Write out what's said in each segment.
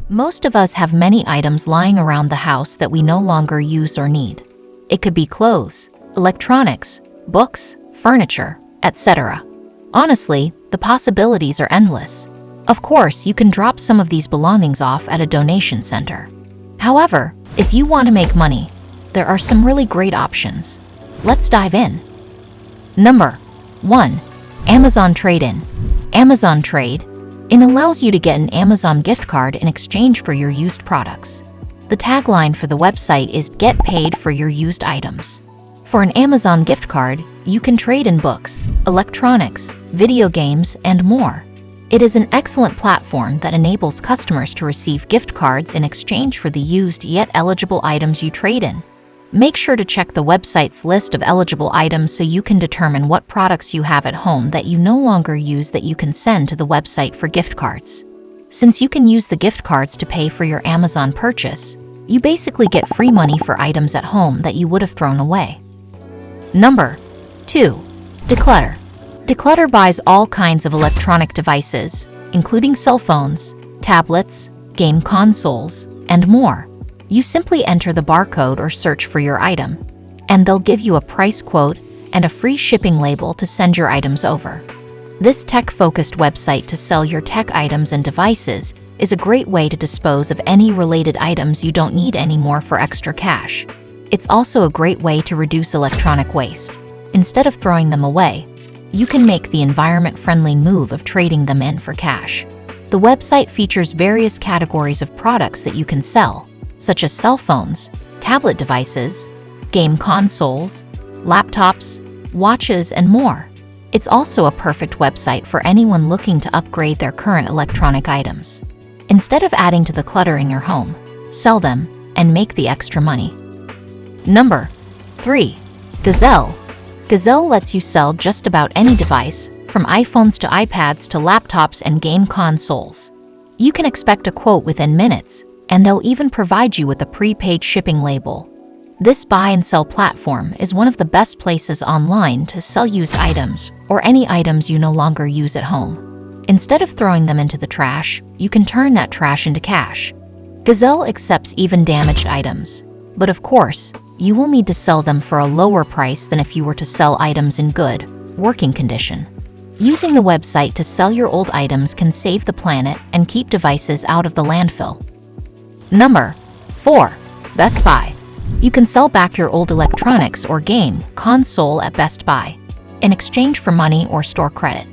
Most of us have many items lying around the house that we no longer use or need. It could be clothes, electronics, books, furniture, etc. Honestly, the possibilities are endless. Of course, you can drop some of these belongings off at a donation center. However, if you want to make money, there are some really great options. Let's dive in. Number 1. Amazon Trade-in. Amazon Trade-in allows you to get an Amazon gift card in exchange for your used products. The tagline for the website is "Get paid for your used items." For an Amazon gift card, you can trade in books, electronics, video games, and more. It is an excellent platform that enables customers to receive gift cards in exchange for the used yet eligible items you trade in. Make sure to check the website's list of eligible items so you can determine what products you have at home that you no longer use that you can send to the website for gift cards. Since you can use the gift cards to pay for your Amazon purchase, you basically get free money for items at home that you would have thrown away. Number 2. Declutter. Declutter buys all kinds of electronic devices, including cell phones, tablets, game consoles, and more. You simply enter the barcode or search for your item, and they'll give you a price quote and a free shipping label to send your items over. This tech-focused website to sell your tech items and devices is a great way to dispose of any related items you don't need anymore for extra cash. It's also a great way to reduce electronic waste. Instead of throwing them away, you can make the environment-friendly move of trading them in for cash. The website features various categories of products that you can sell, such as cell phones, tablet devices, game consoles, laptops, watches, and more. It's also a perfect website for anyone looking to upgrade their current electronic items. Instead of adding to the clutter in your home, sell them and make the extra money. Number 3. Gazelle. Gazelle lets you sell just about any device, from iPhones to iPads to laptops and game consoles. You can expect a quote within minutes, and they'll even provide you with a prepaid shipping label. This buy and sell platform is one of the best places online to sell used items or any items you no longer use at home. Instead of throwing them into the trash, you can turn that trash into cash. Gazelle accepts even damaged items, but of course, you will need to sell them for a lower price than if you were to sell items in good, working condition. Using the website to sell your old items can save the planet and keep devices out of the landfill. Number 4. Best Buy. You can sell back your old electronics or game console at Best Buy in exchange for money or store credit.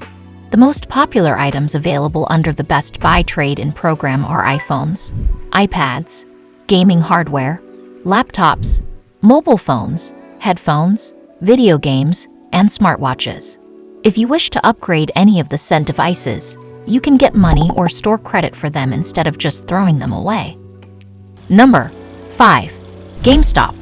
The most popular items available under the Best Buy trade-in program are iPhones, iPads, gaming hardware, laptops, mobile phones, headphones, video games, and smartwatches. If you wish to upgrade any of the said devices, you can get money or store credit for them instead of just throwing them away. Number 5. GameStop.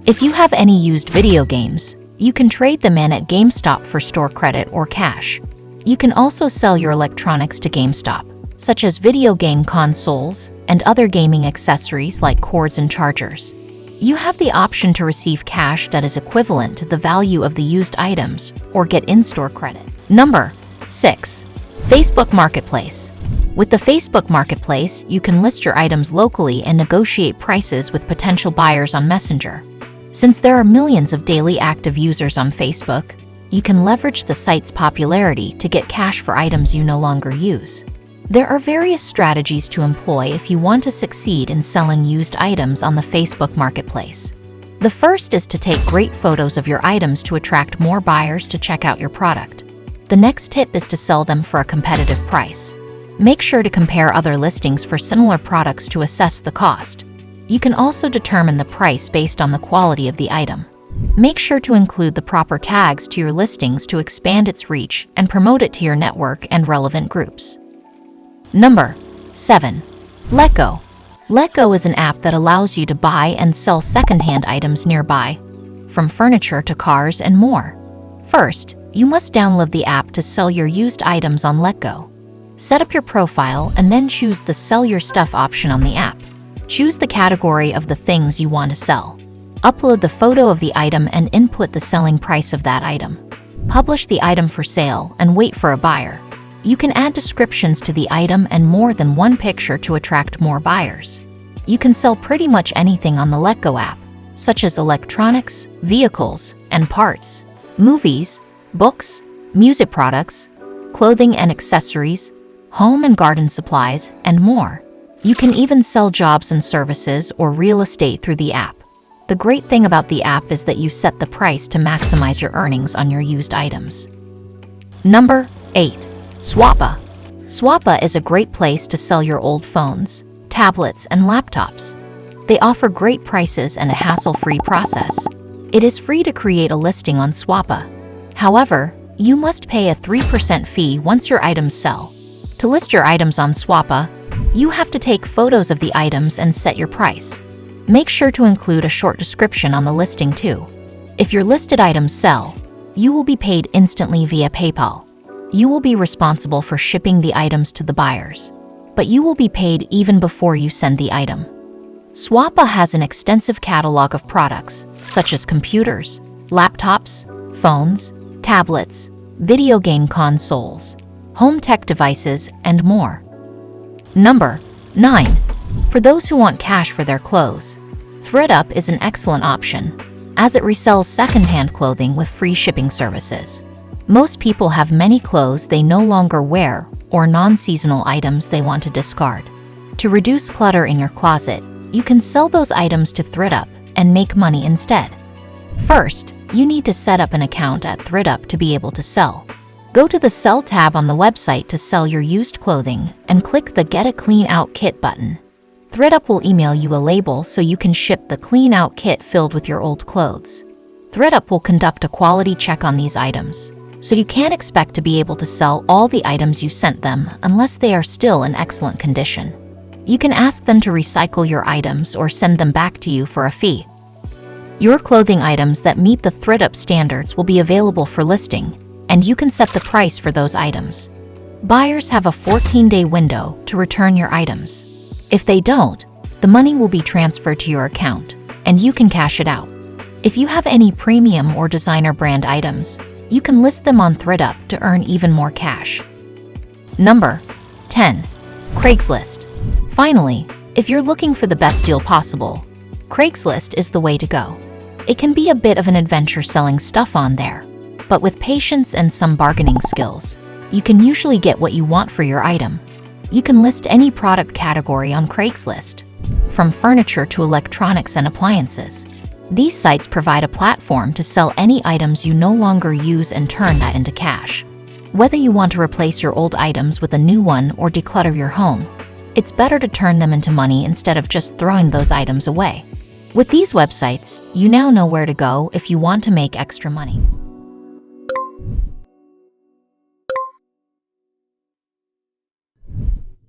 If you have any used video games, you can trade them in at GameStop for store credit or cash. You can also sell your electronics to GameStop, such as video game consoles and other gaming accessories like cords and chargers. You have the option to receive cash that is equivalent to the value of the used items or get in-store credit. Number 6. Facebook Marketplace. With the Facebook Marketplace, you can list your items locally and negotiate prices with potential buyers on Messenger. Since there are millions of daily active users on Facebook, you can leverage the site's popularity to get cash for items you no longer use. There are various strategies to employ if you want to succeed in selling used items on the Facebook Marketplace. The first is to take great photos of your items to attract more buyers to check out your product. The next tip is to sell them for a competitive price. Make sure to compare other listings for similar products to assess the cost. You can also determine the price based on the quality of the item. Make sure to include the proper tags to your listings to expand its reach and promote it to your network and relevant groups. Number 7. LetGo. LetGo is an app that allows you to buy and sell secondhand items nearby, from furniture to cars and more. First, you must download the app to sell your used items on LetGo. Set up your profile and then choose the Sell Your Stuff option on the app. Choose the category of the things you want to sell. Upload the photo of the item and input the selling price of that item. Publish the item for sale and wait for a buyer. You can add descriptions to the item and more than one picture to attract more buyers. You can sell pretty much anything on the LetGo app, such as electronics, vehicles, and parts, movies, books, music products, clothing and accessories, home and garden supplies, and more. You can even sell jobs and services or real estate through the app. The great thing about the app is that you set the price to maximize your earnings on your used items. Number 8. Swappa. Swappa is a great place to sell your old phones, tablets, and laptops. They offer great prices and a hassle-free process. It is free to create a listing on Swappa. However, you must pay a 3% fee once your items sell. To list your items on Swappa, you have to take photos of the items and set your price. Make sure to include a short description on the listing too. If your listed items sell, you will be paid instantly via PayPal. You will be responsible for shipping the items to the buyers, but you will be paid even before you send the item. Swappa has an extensive catalog of products, such as computers, laptops, phones, tablets, video game consoles, home tech devices, and more. Number 9. For those who want cash for their clothes, ThredUp is an excellent option, as it resells second-hand clothing with free shipping services. Most people have many clothes they no longer wear or non-seasonal items they want to discard. To reduce clutter in your closet, you can sell those items to ThredUp and make money instead. First, you need to set up an account at ThredUp to be able to sell. Go to the Sell tab on the website to sell your used clothing and click the Get a Clean Out Kit button. ThredUp will email you a label so you can ship the clean out kit filled with your old clothes. ThredUp will conduct a quality check on these items, so you can't expect to be able to sell all the items you sent them unless they are still in excellent condition. You can ask them to recycle your items or send them back to you for a fee. Your clothing items that meet the ThredUp standards will be available for listing, and you can set the price for those items. Buyers have a 14-day window to return your items. If they don't, the money will be transferred to your account, and you can cash it out. If you have any premium or designer brand items, you can list them on ThredUp to earn even more cash. Number 10. Craigslist. Finally, if you're looking for the best deal possible, Craigslist is the way to go. It can be a bit of an adventure selling stuff on there, but with patience and some bargaining skills, you can usually get what you want for your item. You can list any product category on Craigslist, from furniture to electronics and appliances. These sites provide a platform to sell any items you no longer use and turn that into cash. Whether you want to replace your old items with a new one or declutter your home, it's better to turn them into money instead of just throwing those items away. With these websites, you now know where to go if you want to make extra money.